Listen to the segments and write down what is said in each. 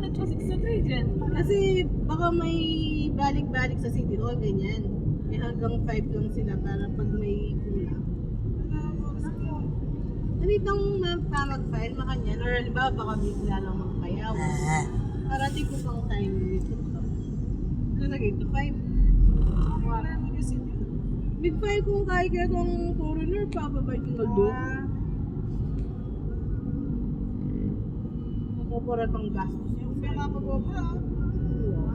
nagpasiksabay dyan. Kasi baka may balik-balik sa City Hall, ganyan. May hanggang 5 lang sila para pag may kulang. Ganitong mag-file makanyan, or halimbawa baka bigla lang magpayaw. Para di ko pang time dito. Ano na gito? 5? Big 5 kung kaya ka kung foreigner, papabay ko na doon. Mapupurat ang gastos niya.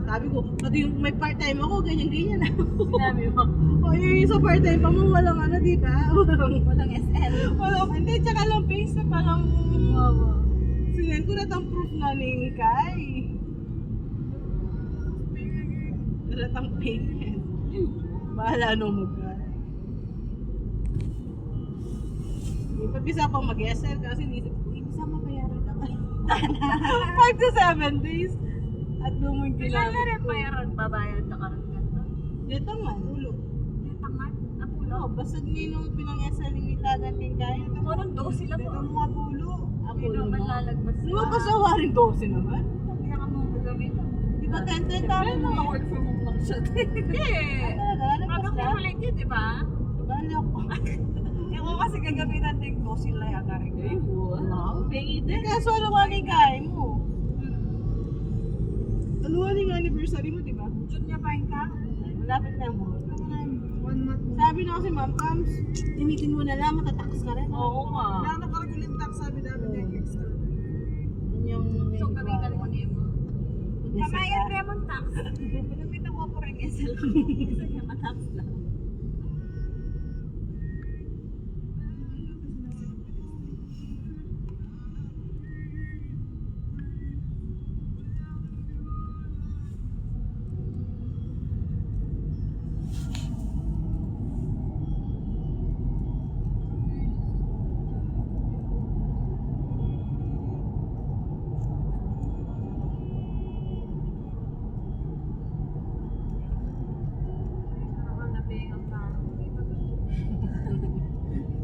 Sabi ko, pati yung may part-time ako, ganyan-ganyan na. Sinabi mo. O yung sa part-time pa mo, walang ano, di ba? Walang SL. Walang, hindi, tsaka lang face na parang, sinend ko na tang proof na ni Kai. Wala tang payment. Bahala nung magkano. Pag-isa pang mag-SL kasi nisip ko, isa mabayaran ka. 5 to 7 days. At lumang Kailan na ginamit rin ko. bayaran, babayad na karoon ganito? Dito man, ulo. Tangat? Apulo? No, basta ninong pinang-SL limitagan kay Kai. Walang 12 lang po. mga pulo. Ako Hindi naman naman. lalagpas Di ba pa sa waring 12 naman? Hindi ka mo gagamitan. Di ba 10-10 tayo na? Work from home lang siya. Hindi. Talaga, Parang nagpas na. kulit yun, di ba? Bali ako. Ako kasi gagamitan din 12 lang yata rin. Ay, wow. Bengi Hindi, kaso ano nga ni Kai mo? Ano nga yung anniversary mo, di ba? June niya pa yung ka? Ay, malapit na mo. 1 month. Sabi na kasi, Ma'am Kams, limitin mo na lang, matatakas ka rin. Oo nga. Nakakagulit tax, sabi namin yung extra. Yung So, gamitan mo niya mo. Kamayan Remon tax. Gamitan ko po rin SL. Gusto niya matax lang.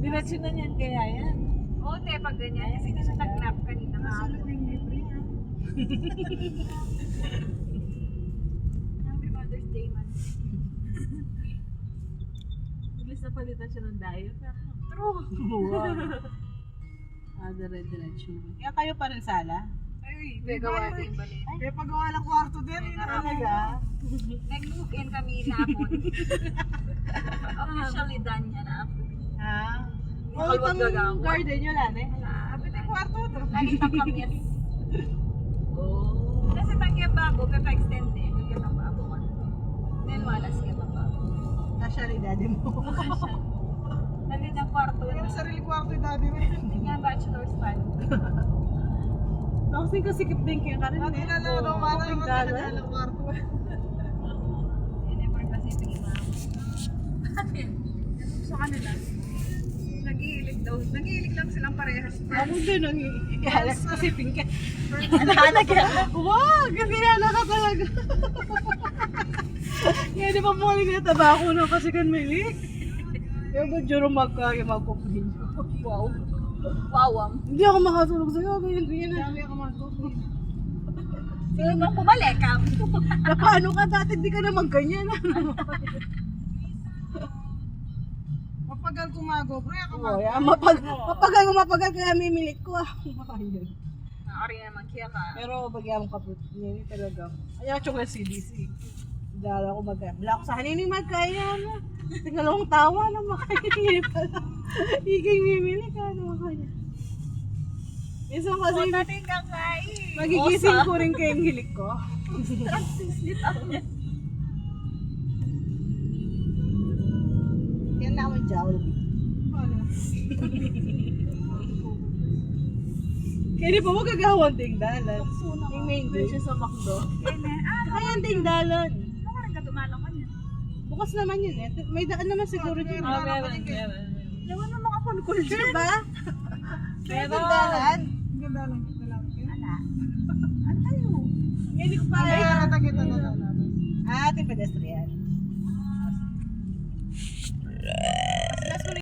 Diretso na niyan kaya yan. Oo, te, pag ganyan. Kasi kasi nag-grab kanina nga ako. Happy Mother's Day man. Bilis na palitan siya ng diet. True. Dire-diretso. Kaya kayo pa rin sala? Ay, gagawa din balik. Kaya pagawa ng kwarto din. Yun na talaga. Nag-move-in kami napon. Officially done niya na ako. Ha? Makalwag gagawin. Garden yun lang eh. Sabi ng kwarto to. Lagi pang kami. Oh. Kasi tangya bago, pepa-extend eh. Tangya ng bago ka. Then wala siya ng bago. Kasya rin daddy mo. Lagi ng kwarto. Yung sarili kwarto yung daddy mo. Hindi nga bachelor's pad. Kasi kasikip din kaya ka rin eh. Pati na lang daw, parang yung Dalan. ng kwarto. Never kasi tingin sa kanila. Nag-iilig daw. Nag-iilig lang silang parehas. Ako din ang ihalas kasi pingka. Anak yan. Wow! Kasi anak ka talaga. Kaya di ba mo na tabako na kasi kan milik? Yung ba juro magkupin. Wow. Wawam. Hindi ako makatulog sa'yo. Ganyan na. Hindi ako makatulog. Sino bang pumalekam? Na paano ka dati? Hindi ka naman ganyan. Mapagal kumago, bro. Oh, yeah. Mapagal kaya mimilik ko. Ayun. Nakari naman kaya ka. Pero bagyan mo kapit. Yan talaga. Ayaw ko ng CDC. Dala ko wala ko sa hanining magkaya na. Tingalawang tawa na makahingi pala. Higay mimili ka na makaya. Minsan kasi O natin kakain. magigising ko rin kayong hilik ko. Transislit ako niya. Yan na ako yung Jollibee. Kaya di pa mo gagawang tingdalan. Yung main dish sa McDo. Kaya yung tingdalan. Ano rin ka dumalang ka niya? Bukas naman yun eh. May daan naman siguro dyan. Meron. Ewan mo mga kulkul Sure ba? Kaya Meron. tingdalan? Ganda lang. Ala. Antayo. Hindi ko pa Ay, alam. nakita na. Ating pedestrian.